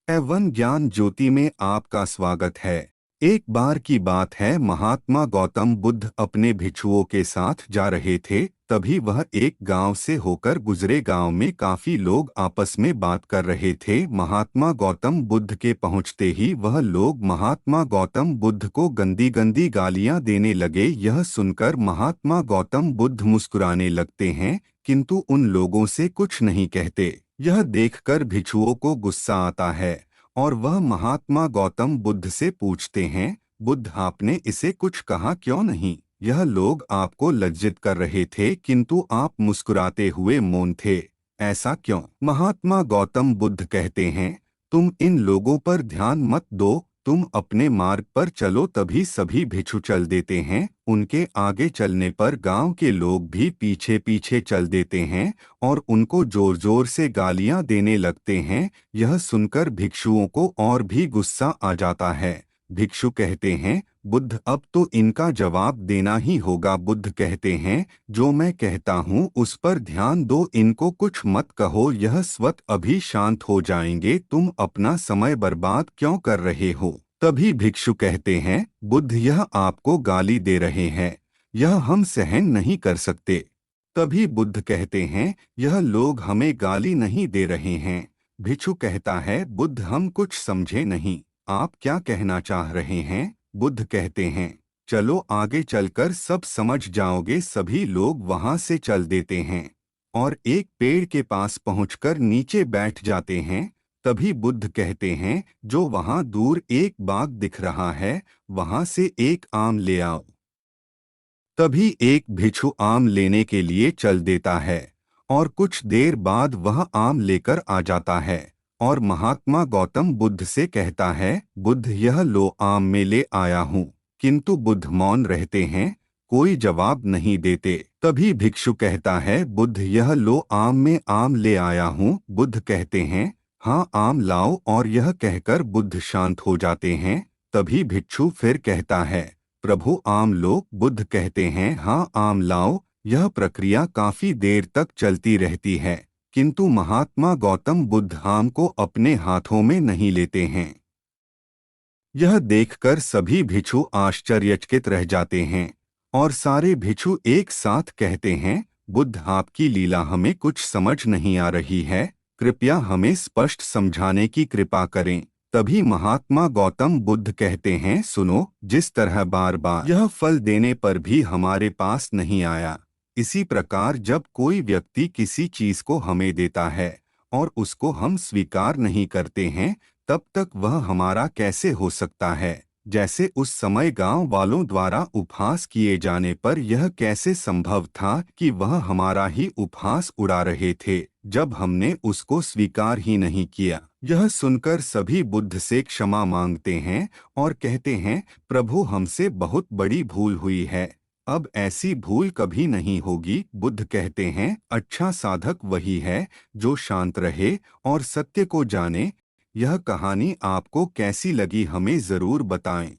एवं ज्ञान ज्योति में आपका स्वागत है। एक बार की बात है, महात्मा गौतम बुद्ध अपने भिक्षुओं के साथ जा रहे थे। तभी वह एक गांव से होकर गुजरे। गांव में काफी लोग आपस में बात कर रहे थे। महात्मा गौतम बुद्ध के पहुंचते ही वह लोग महात्मा गौतम बुद्ध को गंदी गंदी गालियां देने लगे। यह सुनकर महात्मा गौतम बुद्ध मुस्कुराने लगते हैं, किंतु उन लोगों से कुछ नहीं कहते। यह देखकर भिक्षुओं को गुस्सा आता है और वह महात्मा गौतम बुद्ध से पूछते हैं, बुद्ध आपने इसे कुछ कहा क्यों नहीं? यह लोग आपको लज्जित कर रहे थे, किंतु आप मुस्कुराते हुए मौन थे, ऐसा क्यों? महात्मा गौतम बुद्ध कहते हैं, तुम इन लोगों पर ध्यान मत दो, तुम अपने मार्ग पर चलो। तभी सभी भिक्षु चल देते हैं। उनके आगे चलने पर गांव के लोग भी पीछे पीछे चल देते हैं और उनको जोर जोर से गालियां देने लगते हैं। यह सुनकर भिक्षुओं को और भी गुस्सा आ जाता है। भिक्षु कहते हैं, बुद्ध अब तो इनका जवाब देना ही होगा। बुद्ध कहते हैं, जो मैं कहता हूँ उस पर ध्यान दो, इनको कुछ मत कहो, यह स्वत अभी शांत हो जाएंगे। तुम अपना समय बर्बाद क्यों कर रहे हो? तभी भिक्षु कहते हैं, बुद्ध यह आपको गाली दे रहे हैं, यह हम सहन नहीं कर सकते। तभी बुद्ध कहते हैं, यह लोग हमें गाली नहीं दे रहे हैं। भिक्षु कहता है, बुद्ध हम कुछ समझे नहीं, आप क्या कहना चाह रहे हैं? बुद्ध कहते हैं, चलो आगे चलकर सब समझ जाओगे। सभी लोग वहां से चल देते हैं और एक पेड़ के पास पहुंचकर नीचे बैठ जाते हैं। तभी बुद्ध कहते हैं, जो वहां दूर एक बाग दिख रहा है, वहां से एक आम ले आओ। तभी एक भिक्षु आम लेने के लिए चल देता है और कुछ देर बाद वह आम लेकर आ जाता है और महात्मा गौतम बुद्ध से कहता है, बुद्ध यह लो आम मैं ले आया हूँ। किंतु बुद्ध मौन रहते हैं, कोई जवाब नहीं देते। तभी भिक्षु कहता है, बुद्ध यह लो आम मैं आम ले आया हूँ। बुद्ध कहते हैं, हाँ आम लाओ, और यह कहकर बुद्ध शांत हो जाते हैं। तभी भिक्षु फिर कहता है, प्रभु आम लो। बुद्ध कहते हैं, हाँ आम लाओ। यह प्रक्रिया काफी देर तक चलती रहती है, किंतु महात्मा गौतम बुद्ध आम को अपने हाथों में नहीं लेते हैं। यह देखकर सभी भिक्षु आश्चर्यचकित रह जाते हैं और सारे भिक्षु एक साथ कहते हैं, बुद्ध आपकी लीला हमें कुछ समझ नहीं आ रही है, कृपया हमें स्पष्ट समझाने की कृपा करें। तभी महात्मा गौतम बुद्ध कहते हैं, सुनो, जिस तरह बार बार यह फल देने पर भी हमारे पास नहीं आया, इसी प्रकार जब कोई व्यक्ति किसी चीज को हमें देता है और उसको हम स्वीकार नहीं करते हैं, तब तक वह हमारा कैसे हो सकता है? जैसे उस समय गांव वालों द्वारा उपहास किए जाने पर यह कैसे संभव था कि वह हमारा ही उपहास उड़ा रहे थे, जब हमने उसको स्वीकार ही नहीं किया। यह सुनकर सभी बुद्ध से क्षमा मांगते हैं और कहते हैं, प्रभु हमसे बहुत बड़ी भूल हुई है, अब ऐसी भूल कभी नहीं होगी। बुद्ध कहते हैं, अच्छा साधक वही है जो शांत रहे और सत्य को जाने। यह कहानी आपको कैसी लगी हमें जरूर बताएं।